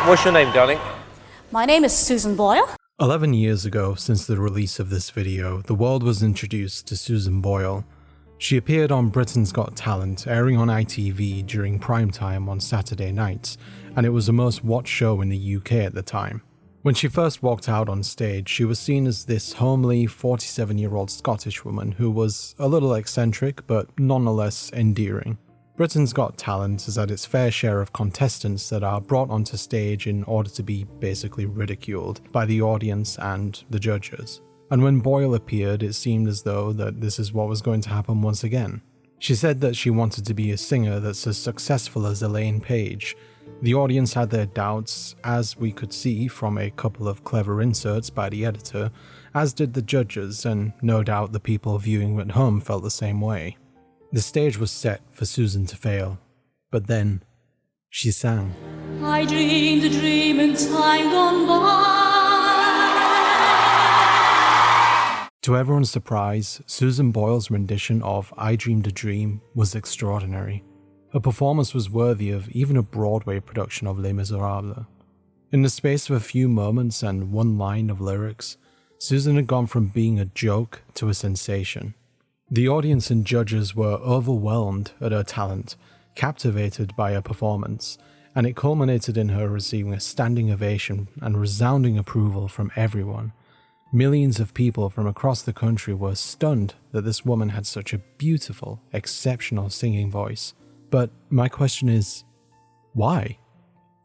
What's your name, darling? My name is Susan Boyle. 11 years ago, since the release of this video, the world was introduced to Susan Boyle. She appeared on Britain's Got Talent, airing on ITV during prime time on Saturday nights, and it was the most watched show in the UK at the time. When she first walked out on stage, she was seen as this homely 47-year-old Scottish woman who was a little eccentric but nonetheless endearing. Britain's Got Talent has had its fair share of contestants that are brought onto stage in order to be basically ridiculed by the audience and the judges. And when Boyle appeared, it seemed as though that this is what was going to happen once again. She said that she wanted to be a singer that's as successful as Elaine Paige. The audience had their doubts, as we could see from a couple of clever inserts by the editor, as did the judges, and no doubt the people viewing at home felt the same way. The stage was set for Susan to fail, but then she sang. I dreamed a dream in time gone by. To everyone's surprise, Susan Boyle's rendition of I Dreamed a Dream was extraordinary. Her performance was worthy of even a Broadway production of Les Miserables. In the space of a few moments and one line of lyrics, Susan had gone from being a joke to a sensation. The audience and judges were overwhelmed at her talent, captivated by her performance, and it culminated in her receiving a standing ovation and resounding approval from everyone. Millions of people from across the country were stunned that this woman had such a beautiful, exceptional singing voice. But my question is, why?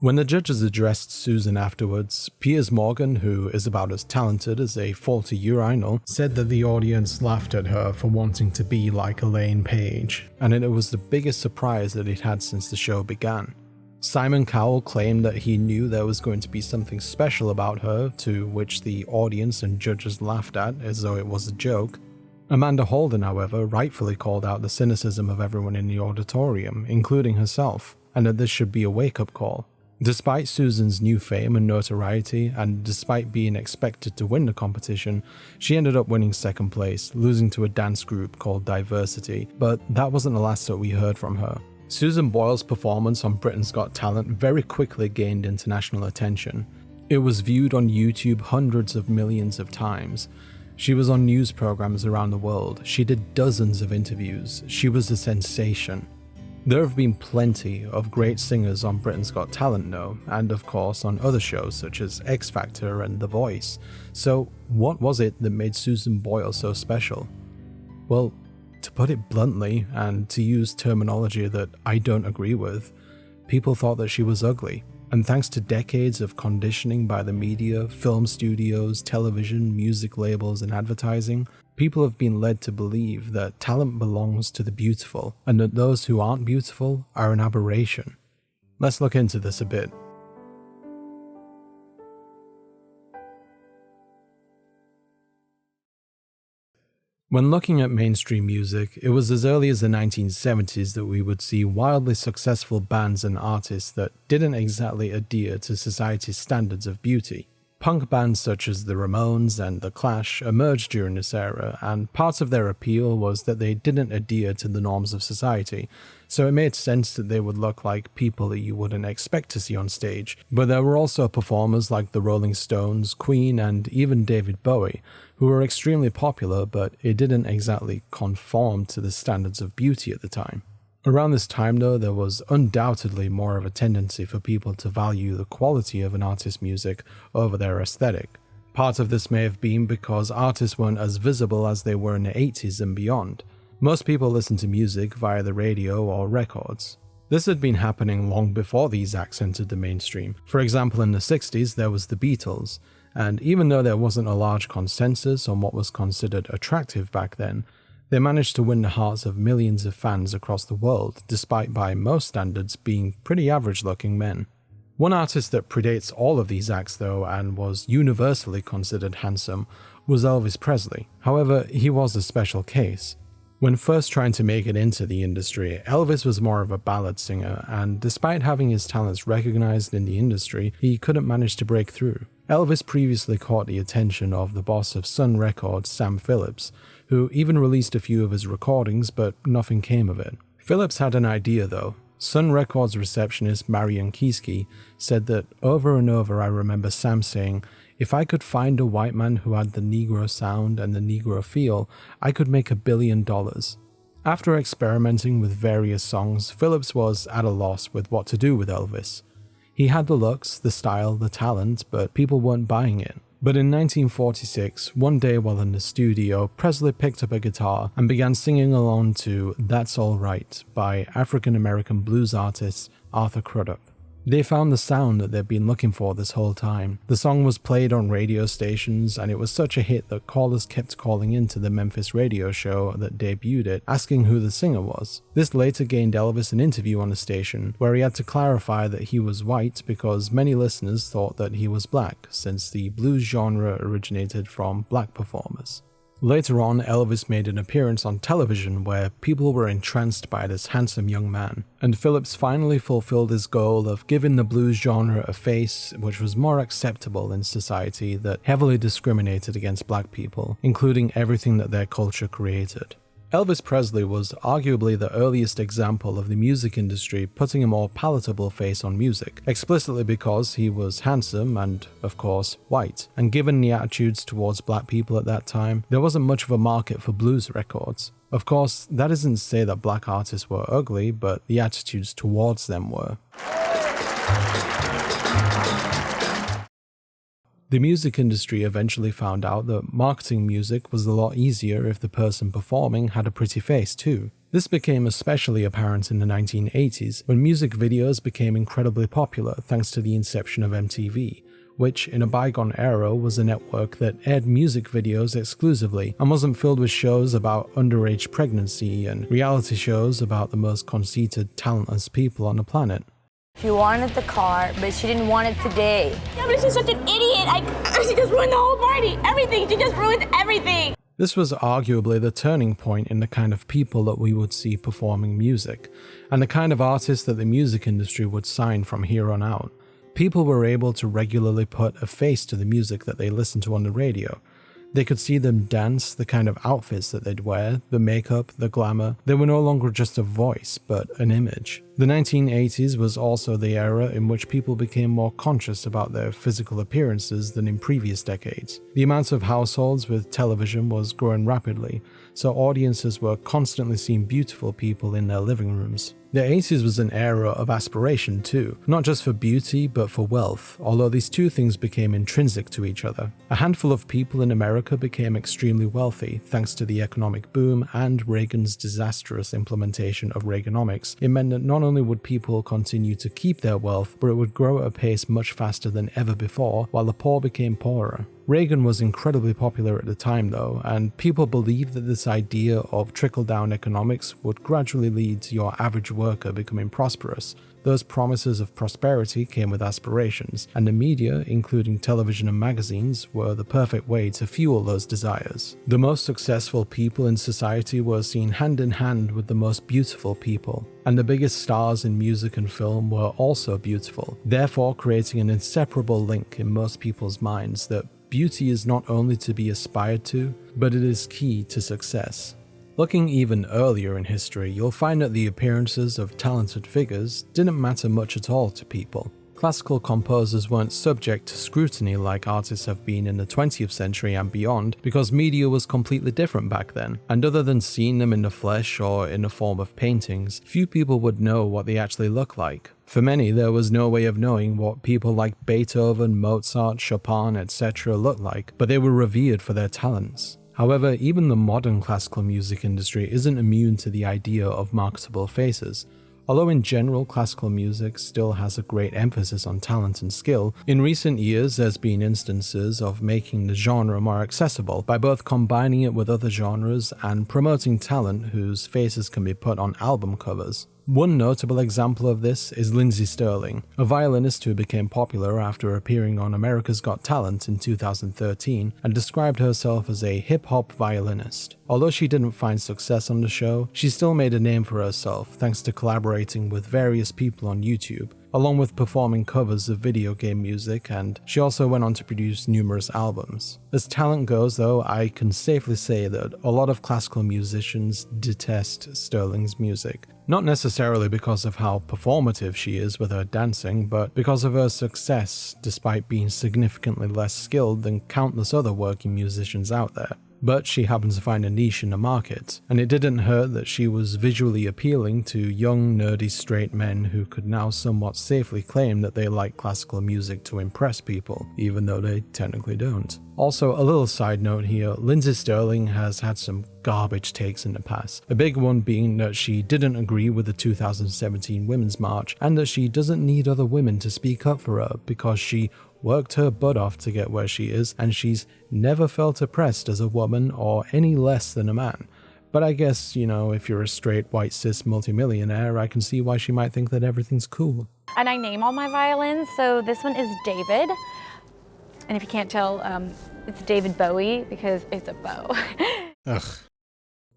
When the judges addressed Susan afterwards, Piers Morgan, who is about as talented as a faulty urinal, said that the audience laughed at her for wanting to be like Elaine Paige, and it was the biggest surprise that it had since the show began. Simon Cowell claimed that he knew there was going to be something special about her, to which the audience and judges laughed at as though it was a joke. Amanda Holden, however, rightfully called out the cynicism of everyone in the auditorium, including herself, and that this should be a wake-up call. Despite Susan's new fame and notoriety, and despite being expected to win the competition, she ended up winning second place, losing to a dance group called Diversity, but that wasn't the last that we heard from her. Susan Boyle's performance on Britain's Got Talent very quickly gained international attention. It was viewed on YouTube hundreds of millions of times. She was on news programs around the world. She did dozens of interviews. She was a sensation. There have been plenty of great singers on Britain's Got Talent though, and of course on other shows such as X Factor and The Voice. So what was it that made Susan Boyle so special? Well, to put it bluntly, and to use terminology that I don't agree with, people thought that she was ugly. And thanks to decades of conditioning by the media, film studios, television, music labels, and advertising, people have been led to believe that talent belongs to the beautiful, and that those who aren't beautiful are an aberration. Let's look into this a bit. When looking at mainstream music, it was as early as the 1970s that we would see wildly successful bands and artists that didn't exactly adhere to society's standards of beauty. Punk bands such as the Ramones and The Clash emerged during this era, and part of their appeal was that they didn't adhere to the norms of society, so it made sense that they would look like people that you wouldn't expect to see on stage. But there were also performers like the Rolling Stones, Queen, and even David Bowie, who were extremely popular, but it didn't exactly conform to the standards of beauty at the time. Around this time though, there was undoubtedly more of a tendency for people to value the quality of an artist's music over their aesthetic. Part of this may have been because artists weren't as visible as they were in the 80s and beyond. Most people listened to music via the radio or records. This had been happening long before these acts entered the mainstream. For example, in the 60s there was the Beatles, and even though there wasn't a large consensus on what was considered attractive back then, they managed to win the hearts of millions of fans across the world, despite by most standards being pretty average-looking men. One artist that predates all of these acts though, and was universally considered handsome, was Elvis Presley. However, he was a special case. When first trying to make it into the industry, Elvis was more of a ballad singer, and despite having his talents recognized in the industry, he couldn't manage to break through. Elvis previously caught the attention of the boss of Sun Records, Sam Phillips, who even released a few of his recordings, but nothing came of it. Phillips had an idea though. Sun Records receptionist Marion Kieske said that over and over I remember Sam saying, "If I could find a white man who had the Negro sound and the Negro feel, I could make $1 billion." After experimenting with various songs, Phillips was at a loss with what to do with Elvis. He had the looks, the style, the talent, but people weren't buying it. But in 1946, one day while in the studio, Presley picked up a guitar and began singing along to "That's All Right" by African-American blues artist Arthur Crudup. They found the sound that they'd been looking for this whole time. The song was played on radio stations, and it was such a hit that callers kept calling into the Memphis radio show that debuted it, asking who the singer was. This later gained Elvis an interview on the station, where he had to clarify that he was white because many listeners thought that he was black, since the blues genre originated from black performers. Later on, Elvis made an appearance on television where people were entranced by this handsome young man, and Phillips finally fulfilled his goal of giving the blues genre a face which was more acceptable in society that heavily discriminated against black people, including everything that their culture created. Elvis Presley was arguably the earliest example of the music industry putting a more palatable face on music, explicitly because he was handsome and, of course, white. And given the attitudes towards black people at that time, there wasn't much of a market for blues records. Of course, that isn't to say that black artists were ugly, but the attitudes towards them were. The music industry eventually found out that marketing music was a lot easier if the person performing had a pretty face too. This became especially apparent in the 1980s when music videos became incredibly popular thanks to the inception of MTV, which in a bygone era was a network that aired music videos exclusively and wasn't filled with shows about underage pregnancy and reality shows about the most conceited, talentless people on the planet. She wanted the car, but she didn't want it today. Yeah, but she's such an idiot. She just ruined the whole party. Everything. She just ruined everything. This was arguably the turning point in the kind of people that we would see performing music, and the kind of artists that the music industry would sign from here on out. People were able to regularly put a face to the music that they listened to on the radio. They could see them dance, the kind of outfits that they'd wear, the makeup, the glamour. They were no longer just a voice, but an image. The 1980s was also the era in which people became more conscious about their physical appearances than in previous decades. The amount of households with television was growing rapidly, so audiences were constantly seeing beautiful people in their living rooms. The 80s was an era of aspiration too, not just for beauty but for wealth, although these two things became intrinsic to each other. A handful of people in America became extremely wealthy thanks to the economic boom and Reagan's disastrous implementation of Reaganomics. It meant that not only would people continue to keep their wealth, but it would grow at a pace much faster than ever before, while the poor became poorer. Reagan was incredibly popular at the time though, and people believed that this idea of trickle-down economics would gradually lead to your average worker becoming prosperous. Those promises of prosperity came with aspirations, and the media, including television and magazines, were the perfect way to fuel those desires. The most successful people in society were seen hand in hand with the most beautiful people, and the biggest stars in music and film were also beautiful, therefore creating an inseparable link in most people's minds that beauty is not only to be aspired to, but it is key to success. Looking even earlier in history, you'll find that the appearances of talented figures didn't matter much at all to people. Classical composers weren't subject to scrutiny like artists have been in the 20th century and beyond because media was completely different back then, and other than seeing them in the flesh or in the form of paintings, few people would know what they actually look like. For many, there was no way of knowing what people like Beethoven, Mozart, Chopin, etc. looked like, but they were revered for their talents. However, even the modern classical music industry isn't immune to the idea of marketable faces. Although in general classical music still has a great emphasis on talent and skill, in recent years there's been instances of making the genre more accessible by both combining it with other genres and promoting talent whose faces can be put on album covers. One notable example of this is Lindsey Stirling, a violinist who became popular after appearing on America's Got Talent in 2013 and described herself as a hip-hop violinist. Although she didn't find success on the show, she still made a name for herself thanks to collaborating with various people on YouTube. along with performing covers of video game music, and she also went on to produce numerous albums. As talent goes though, I can safely say that a lot of classical musicians detest Sterling's music. Not necessarily because of how performative she is with her dancing, but because of her success despite being significantly less skilled than countless other working musicians out there. But she happened to find a niche in the market, and it didn't hurt that she was visually appealing to young, nerdy straight men who could now somewhat safely claim that they like classical music to impress people, even though they technically don't. Also, a little side note here, Lindsey Stirling has had some garbage takes in the past, a big one being that she didn't agree with the 2017 Women's March, and that she doesn't need other women to speak up for her because she worked her butt off to get where she is, and she's never felt oppressed as a woman or any less than a man. But I guess, if you're a straight, white, cis multimillionaire, I can see why she might think that everything's cool. And I name all my violins, so this one is David. And if you can't tell, it's David Bowie because it's a bow. Ugh.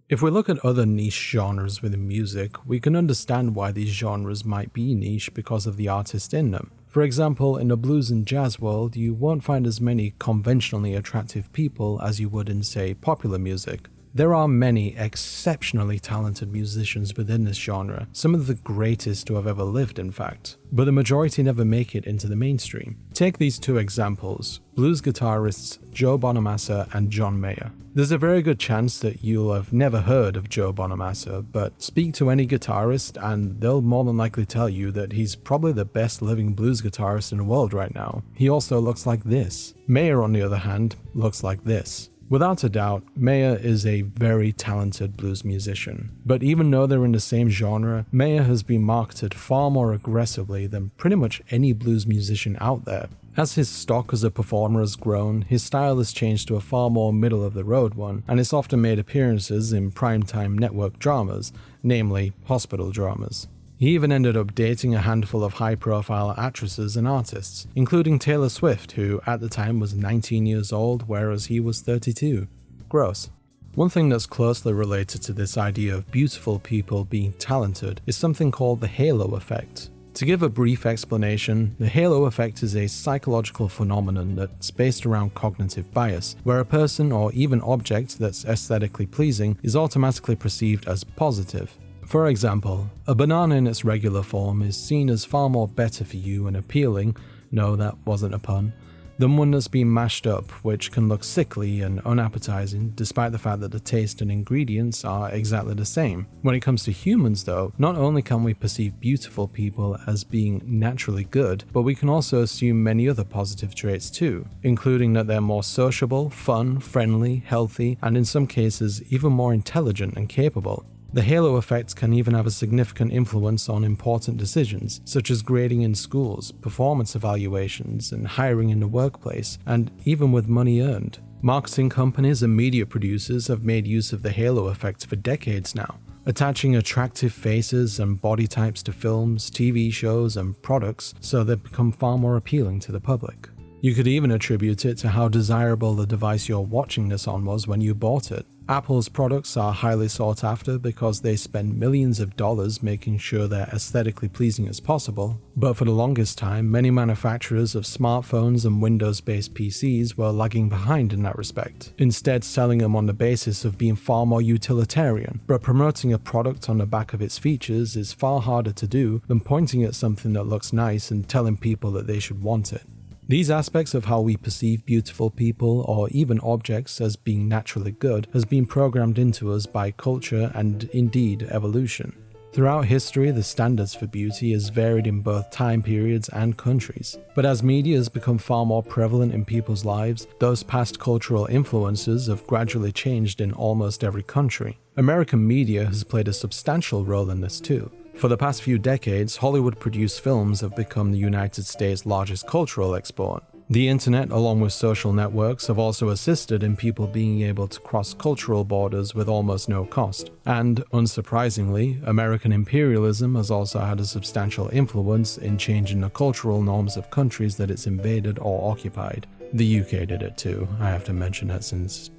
If we look at other niche genres within music, we can understand why these genres might be niche because of the artist in them. For example, in the blues and jazz world, you won't find as many conventionally attractive people as you would in, say, popular music. There are many exceptionally talented musicians within this genre, some of the greatest to have ever lived in fact, but the majority never make it into the mainstream. Take these two examples, blues guitarists Joe Bonamassa and John Mayer. There's a very good chance that you'll have never heard of Joe Bonamassa, but speak to any guitarist and they'll more than likely tell you that he's probably the best living blues guitarist in the world right now. He also looks like this. Mayer, on the other hand, looks like this. Without a doubt, Mayer is a very talented blues musician, but even though they're in the same genre, Mayer has been marketed far more aggressively than pretty much any blues musician out there. As his stock as a performer has grown, his style has changed to a far more middle-of-the-road one, and it's often made appearances in primetime network dramas, namely hospital dramas. He even ended up dating a handful of high-profile actresses and artists, including Taylor Swift, who at the time was 19 years old, whereas he was 32. Gross. One thing that's closely related to this idea of beautiful people being talented is something called the halo effect. To give a brief explanation, the halo effect is a psychological phenomenon that's based around cognitive bias, where a person or even object that's aesthetically pleasing is automatically perceived as positive. For example, a banana in its regular form is seen as far more better for you and appealing, no, that wasn't a pun, than one that's been mashed up, which can look sickly and unappetizing despite the fact that the taste and ingredients are exactly the same. When it comes to humans though, not only can we perceive beautiful people as being naturally good, but we can also assume many other positive traits too, including that they're more sociable, fun, friendly, healthy, and in some cases even more intelligent and capable. The halo effect can even have a significant influence on important decisions, such as grading in schools, performance evaluations, and hiring in the workplace, and even with money earned. Marketing companies and media producers have made use of the halo effect for decades now, attaching attractive faces and body types to films, TV shows, and products so they become far more appealing to the public. You could even attribute it to how desirable the device you're watching this on was when you bought it. Apple's products are highly sought after because they spend millions of dollars making sure they're aesthetically pleasing as possible, but for the longest time, many manufacturers of smartphones and Windows-based PCs were lagging behind in that respect, instead selling them on the basis of being far more utilitarian. But promoting a product on the back of its features is far harder to do than pointing at something that looks nice and telling people that they should want it. These aspects of how we perceive beautiful people or even objects as being naturally good has been programmed into us by culture and indeed evolution. Throughout history, the standards for beauty has varied in both time periods and countries. But as media has become far more prevalent in people's lives, those past cultural influences have gradually changed in almost every country. American media has played a substantial role in this too. For the past few decades, Hollywood-produced films have become the United States' largest cultural export. The internet, along with social networks, have also assisted in people being able to cross cultural borders with almost no cost. And, unsurprisingly, American imperialism has also had a substantial influence in changing the cultural norms of countries that it's invaded or occupied. The UK did it too, I have to mention that since,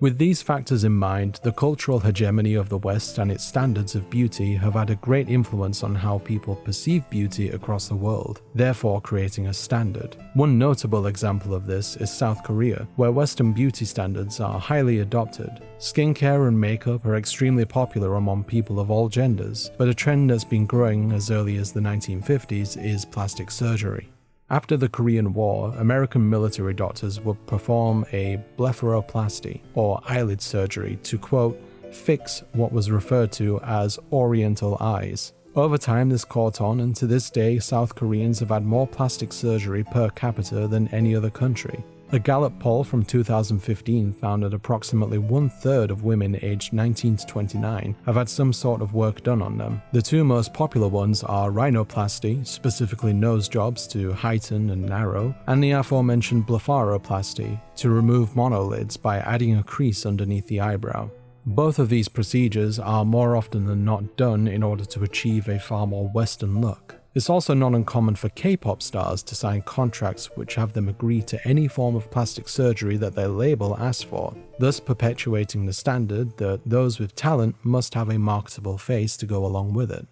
With these factors in mind, the cultural hegemony of the West and its standards of beauty have had a great influence on how people perceive beauty across the world, therefore creating a standard. One notable example of this is South Korea, where Western beauty standards are highly adopted. Skincare and makeup are extremely popular among people of all genders, but a trend that's been growing as early as the 1950s is plastic surgery. After the Korean War, American military doctors would perform a blepharoplasty, or eyelid surgery, to quote, fix what was referred to as Oriental eyes. Over time, this caught on, and to this day, South Koreans have had more plastic surgery per capita than any other country. A Gallup poll from 2015 found that approximately 1/3 of women aged 19 to 29 have had some sort of work done on them. The two most popular ones are rhinoplasty, specifically nose jobs to heighten and narrow, and the aforementioned blepharoplasty, to remove monolids by adding a crease underneath the eyebrow. Both of these procedures are more often than not done in order to achieve a far more Western look. It's also not uncommon for K-pop stars to sign contracts which have them agree to any form of plastic surgery that their label asks for, thus perpetuating the standard that those with talent must have a marketable face to go along with it.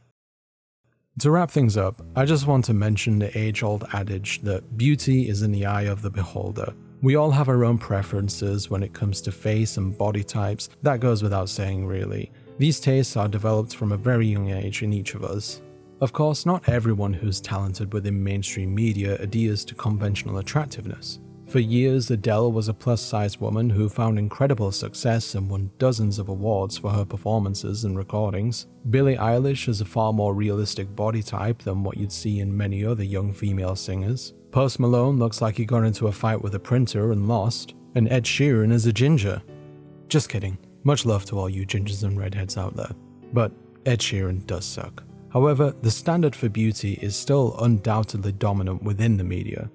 To wrap things up, I just want to mention the age-old adage that beauty is in the eye of the beholder. We all have our own preferences when it comes to face and body types, that goes without saying really. These tastes are developed from a very young age in each of us. Of course, not everyone who's talented within mainstream media adheres to conventional attractiveness. For years, Adele was a plus-sized woman who found incredible success and won dozens of awards for her performances and recordings. Billie Eilish has a far more realistic body type than what you'd see in many other young female singers. Post Malone looks like he got into a fight with a printer and lost. And Ed Sheeran is a ginger. Just kidding. Much love to all you gingers and redheads out there. But Ed Sheeran does suck. However, the standard for beauty is still undoubtedly dominant within the media.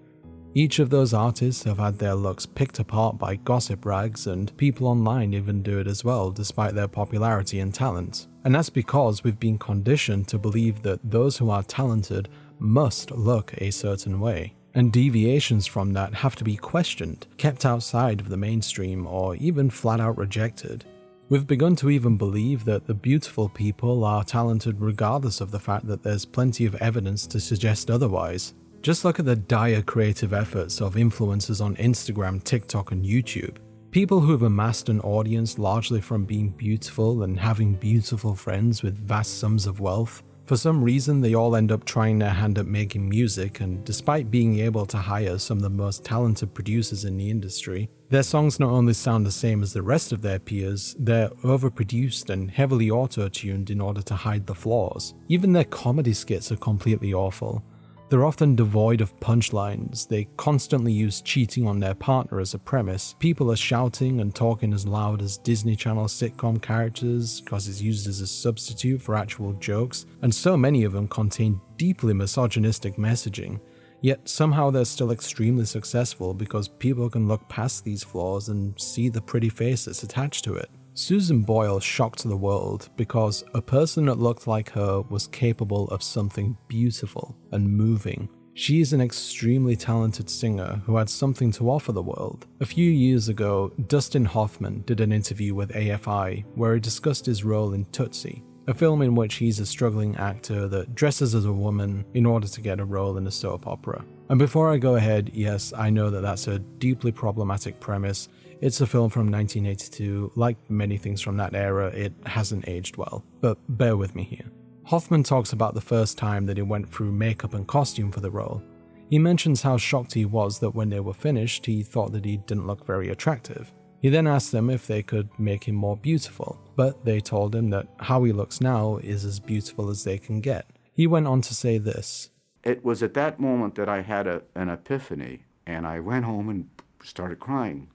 Each of those artists have had their looks picked apart by gossip rags, and people online even do it as well, despite their popularity and talent. And that's because we've been conditioned to believe that those who are talented must look a certain way. And deviations from that have to be questioned, kept outside of the mainstream, or even flat out rejected. We've begun to even believe that the beautiful people are talented regardless of the fact that there's plenty of evidence to suggest otherwise. Just look at the dire creative efforts of influencers on Instagram, TikTok, and YouTube. People who've amassed an audience largely from being beautiful and having beautiful friends with vast sums of wealth. For some reason, they all end up trying their hand at making music, and despite being able to hire some of the most talented producers in the industry, their songs not only sound the same as the rest of their peers, they're overproduced and heavily auto-tuned in order to hide the flaws. Even their comedy skits are completely awful. They're often devoid of punchlines, they constantly use cheating on their partner as a premise, people are shouting and talking as loud as Disney Channel sitcom characters because it's used as a substitute for actual jokes, and so many of them contain deeply misogynistic messaging. Yet somehow they're still extremely successful because people can look past these flaws and see the pretty face that's attached to it. Susan Boyle shocked the world because a person that looked like her was capable of something beautiful and moving. She is an extremely talented singer who had something to offer the world. A few years ago, Dustin Hoffman did an interview with AFI where he discussed his role in Tootsie, a film in which he's a struggling actor that dresses as a woman in order to get a role in a soap opera. And before I go ahead, yes, I know that that's a deeply problematic premise. It's a film from 1982. Like many things from that era, it hasn't aged well. But bear with me here. Hoffman talks about the first time that he went through makeup and costume for the role. He mentions how shocked he was that when they were finished, he thought that he didn't look very attractive. He then asked them if they could make him more beautiful, but they told him that how he looks now is as beautiful as they can get. He went on to say this. It was at that moment that I had an epiphany, and I went home and started crying,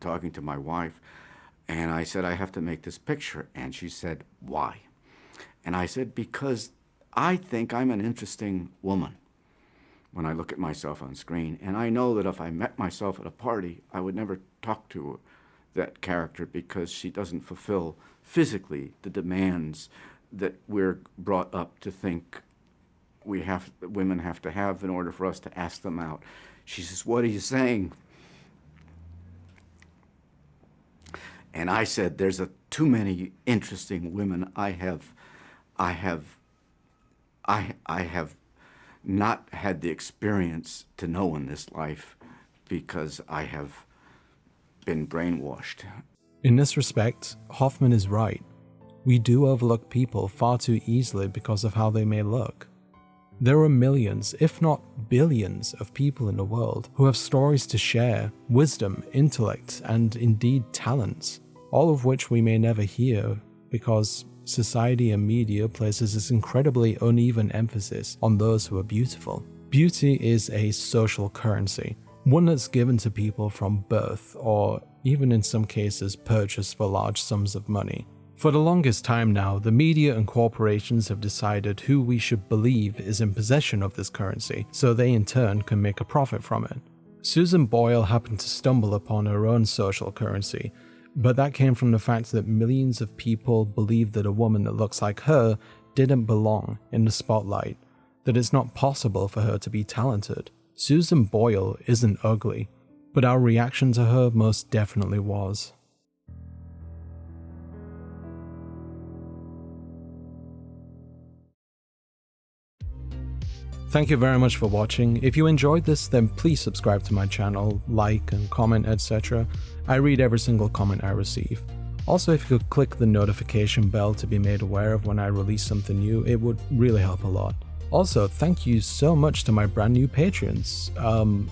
talking to my wife, and I said, I have to make this picture. And she said, why? And I said, because I think I'm an interesting woman when I look at myself on screen. And I know that if I met myself at a party, I would never talk to that character because she doesn't fulfill physically the demands that we're brought up to think women have to have in order for us to ask them out. She says, what are you saying? And I said, there's too many interesting women I have not had the experience to know in this life because I have been brainwashed. In this respect, Hoffman is right. We do overlook people far too easily because of how they may look. There are millions, if not billions, of people in the world who have stories to share, wisdom, intellect, and indeed talents, all of which we may never hear because society and media places this incredibly uneven emphasis on those who are beautiful. Beauty is a social currency, one that's given to people from birth or even in some cases purchased for large sums of money. For the longest time now, the media and corporations have decided who we should believe is in possession of this currency, so they in turn can make a profit from it. Susan Boyle happened to stumble upon her own social currency, but that came from the fact that millions of people believe that a woman that looks like her didn't belong in the spotlight, that it's not possible for her to be talented. Susan Boyle isn't ugly, but our reaction to her most definitely was. Thank you very much for watching. If you enjoyed this, then please subscribe to my channel, like and comment, etc. I read every single comment I receive. Also, if you could click the notification bell to be made aware of when I release something new, it would really help a lot. Also, thank you so much to my brand new patrons.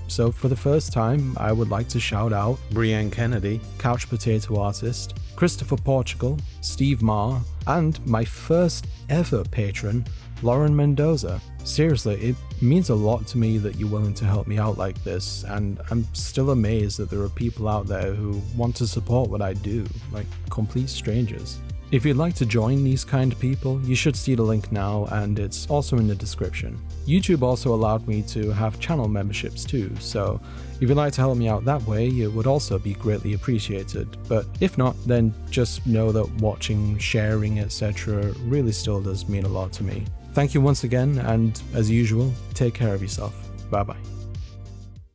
So for the first time, I would like to shout out Brienne Kennedy, Couch Potato Artist, Christopher Portugal, Steve Marr, and my first ever patron, Lauren Mendoza. Seriously, it means a lot to me that you're willing to help me out like this, and I'm still amazed that there are people out there who want to support what I do, like complete strangers. If you'd like to join these kind of people, you should see the link now, and it's also in the description. YouTube also allowed me to have channel memberships too, so if you'd like to help me out that way, it would also be greatly appreciated. But if not, then just know that watching, sharing, etc. really still does mean a lot to me. Thank you once again, and as usual, take care of yourself. Bye bye.